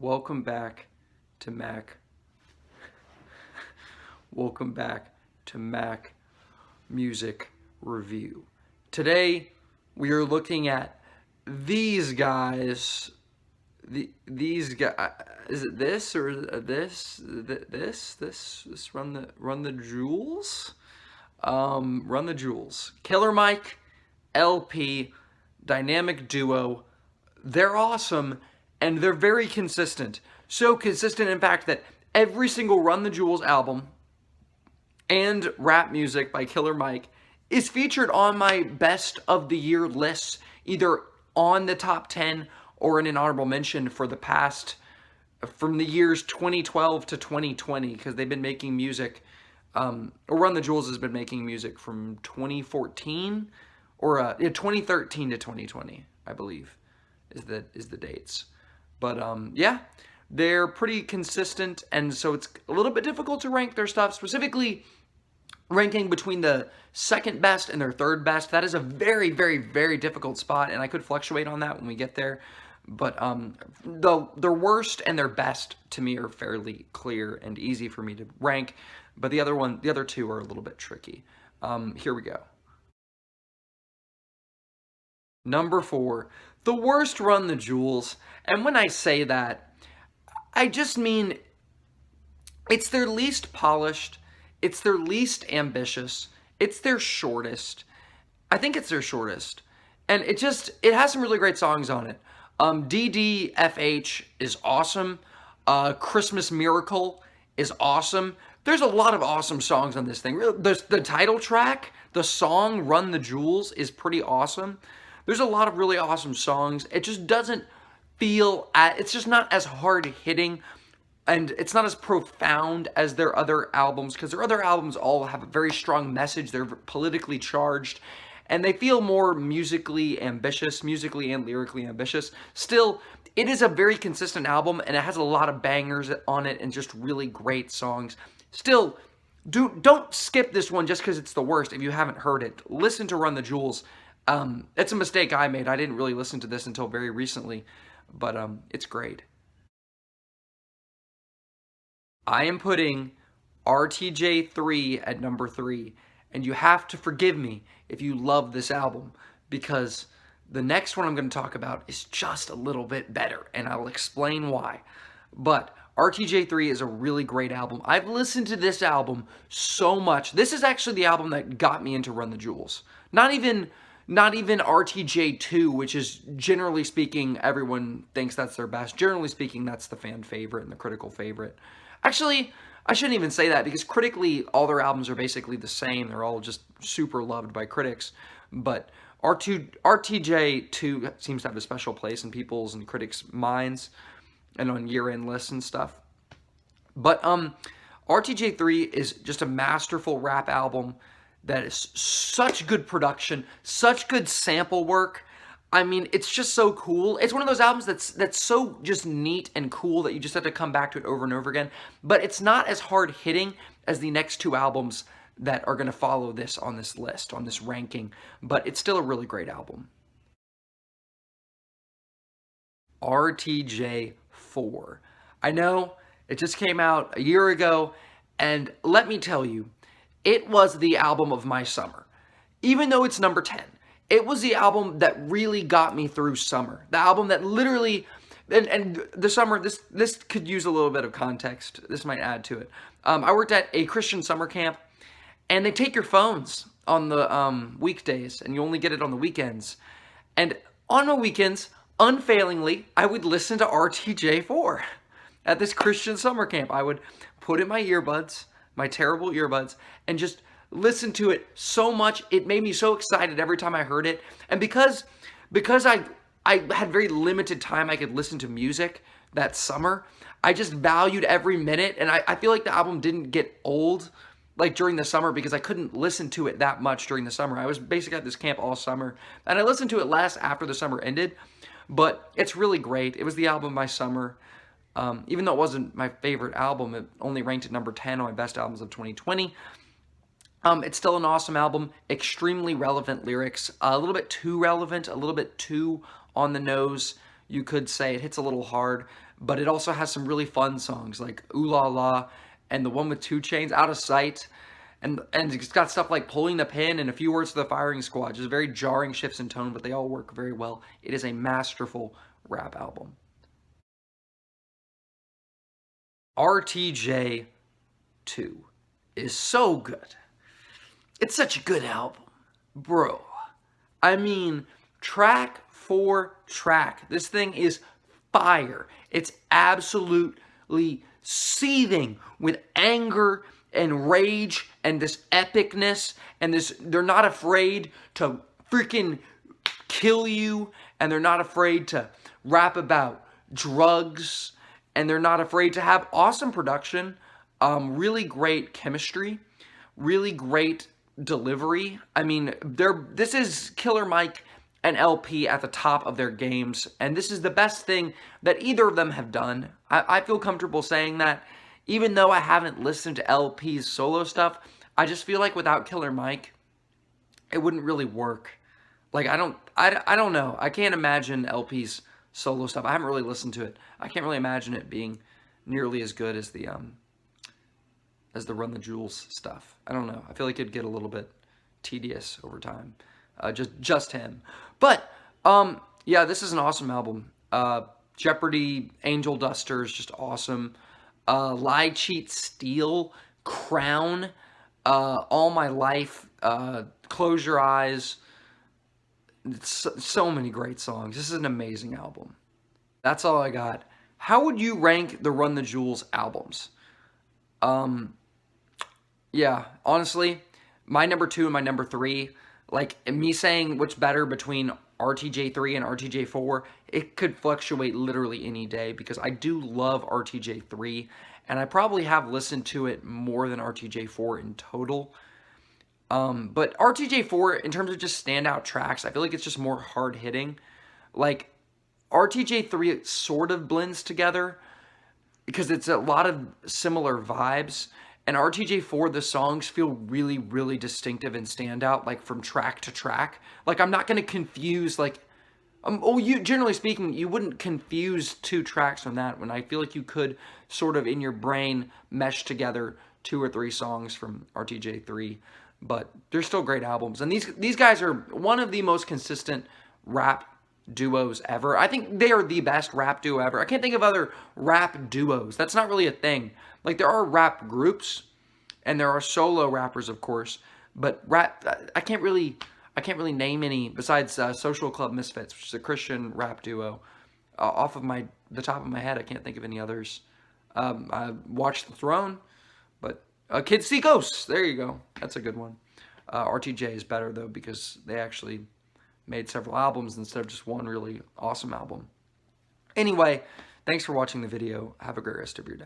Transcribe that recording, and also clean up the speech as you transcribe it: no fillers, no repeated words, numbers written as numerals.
Welcome back to Mac. Welcome back to Mac Music Review. Today we are looking at these guys. These guys. Is it this or this? This run the jewels. Run the jewels. Killer Mike, LP, dynamic duo. They're awesome and they're very consistent. So consistent, in fact, that every single Run the Jewels album and Rap Music by Killer Mike is featured on my best of the year lists, either on the top 10 or in an honorable mention for the past, from the years 2012 to 2020, because they've been making music, or Run the Jewels has been making music from 2014, or 2013 to 2020, I believe, is the dates. But yeah, they're pretty consistent, and so it's a little bit difficult to rank their stuff, specifically ranking between the second best and their third best. That is a very, very, very difficult spot, and I could fluctuate on that when we get there. But their worst and their best to me are fairly clear and easy for me to rank. But the other two are a little bit tricky. Here we go. Number 4, the worst Run the Jewels. And when I say that, I just mean it's their least polished, it's their least ambitious, it's their shortest. I think it's their shortest. And it has some really great songs on it. DDFH is awesome. Christmas Miracle is awesome. There's a lot of awesome songs on this thing. The title track, the song Run the Jewels, is pretty awesome. There's a lot of really awesome songs. It just doesn't feel, it's just not as hard hitting, and it's not as profound as their other albums, because their other albums all have a very strong message. They're politically charged, and they feel more musically ambitious, musically and lyrically ambitious. Still, it is a very consistent album, and it has a lot of bangers on it and just really great songs. Still, don't skip this one just because it's the worst if you haven't heard it. Listen to Run the Jewels. It's a mistake I made. I didn't really listen to this until very recently, but it's great. I am putting RTJ3 at number 3, and you have to forgive me if you love this album, because the next one I'm going to talk about is just a little bit better, and I'll explain why. But RTJ3 is a really great album. I've listened to this album so much. This is actually the album that got me into Run the Jewels. Not even RTJ2, which is, generally speaking, everyone thinks that's their best. Generally speaking, that's the fan favorite and the critical favorite. Actually, I shouldn't even say that, because critically, all their albums are basically the same. They're all just super loved by critics. But RTJ2 seems to have a special place in people's and critics' minds and on year-end lists and stuff. But RTJ3 is just a masterful rap album that is such good production, such good sample work. I mean, it's just so cool. It's one of those albums that's so just neat and cool that you just have to come back to it over and over again. But it's not as hard-hitting as the next two albums that are going to follow this on this list, on this ranking. But it's still a really great album. RTJ4. I know, it just came out a year ago, and let me tell you, it was the album of my summer. Even though it's number 10, it was the album that really got me through summer. The album that literally, and the summer, this could use a little bit of context. This might add to it. I worked at a Christian summer camp, and they take your phones on the weekdays, and you only get it on the weekends. And on the weekends, unfailingly, I would listen to RTJ4 at this Christian summer camp. I would put in my earbuds, my terrible earbuds, and just listen to it so much. It made me so excited every time I heard it. And because I had very limited time I could listen to music that summer, I just valued every minute. And I feel like the album didn't get old like during the summer, because I couldn't listen to it that much during the summer. I was basically at this camp all summer, and I listened to it less after the summer ended. But it's really great. It was the album of my summer. Even though it wasn't my favorite album, it only ranked at number 10 on my best albums of 2020. It's still an awesome album, extremely relevant lyrics, a little bit too relevant, a little bit too on the nose, you could say. It hits a little hard, but it also has some really fun songs like Ooh La La and the one with 2 Chainz, Out of Sight. And it's got stuff like Pulling the Pin and A Few Words to the Firing Squad. Just very jarring shifts in tone, but they all work very well. It is a masterful rap album. RTJ 2 is so good. It's such a good album. Bro, I mean, track for track, this thing is fire. It's absolutely seething with anger and rage and this epicness and this, they're not afraid to freaking kill you, and they're not afraid to rap about drugs, and they're not afraid to have awesome production, really great chemistry, really great delivery. I mean, this is Killer Mike and LP at the top of their games, and this is the best thing that either of them have done. I feel comfortable saying that, even though I haven't listened to LP's solo stuff. I just feel like without Killer Mike, it wouldn't really work. Like, I don't know. I can't imagine LP's solo stuff. I haven't really listened to it. I can't really imagine it being nearly as good as the Run the Jewels stuff. I don't know. I feel like it'd get a little bit tedious over time. Just him. But yeah, this is an awesome album. Jeopardy, Angel Duster is just awesome. Lie, Cheat, Steal, Crown, All My Life, Close Your Eyes. It's so many great songs. This is an amazing album. That's all I got. How would you rank the Run the Jewels albums? Yeah, honestly, my number 2 and my number 3, like me saying what's better between RTJ3 and RTJ4, it could fluctuate literally any day because I do love RTJ3 and I probably have listened to it more than RTJ4 in total. But RTJ4, in terms of just standout tracks, I feel like it's just more hard-hitting. Like, RTJ3 sort of blends together because it's a lot of similar vibes. And RTJ4, the songs feel really, really distinctive and stand out, like, from track to track. Like, I'm not going to confuse, like... generally speaking, you wouldn't confuse 2 tracks from that when I feel like you could sort of, in your brain, mesh together 2 or 3 songs from RTJ3. But they're still great albums. And these guys are one of the most consistent rap duos ever. I think they are the best rap duo ever. I can't think of other rap duos. That's not really a thing. Like, there are rap groups, and there are solo rappers, of course. But rap, I can't really name any besides Social Club Misfits, which is a Christian rap duo. Off of the top of my head, I can't think of any others. I Watch the Throne, but Kids See Ghosts. There you go. That's a good one. RTJ is better, though, because they actually made several albums instead of just one really awesome album. Anyway, thanks for watching the video. Have a great rest of your day.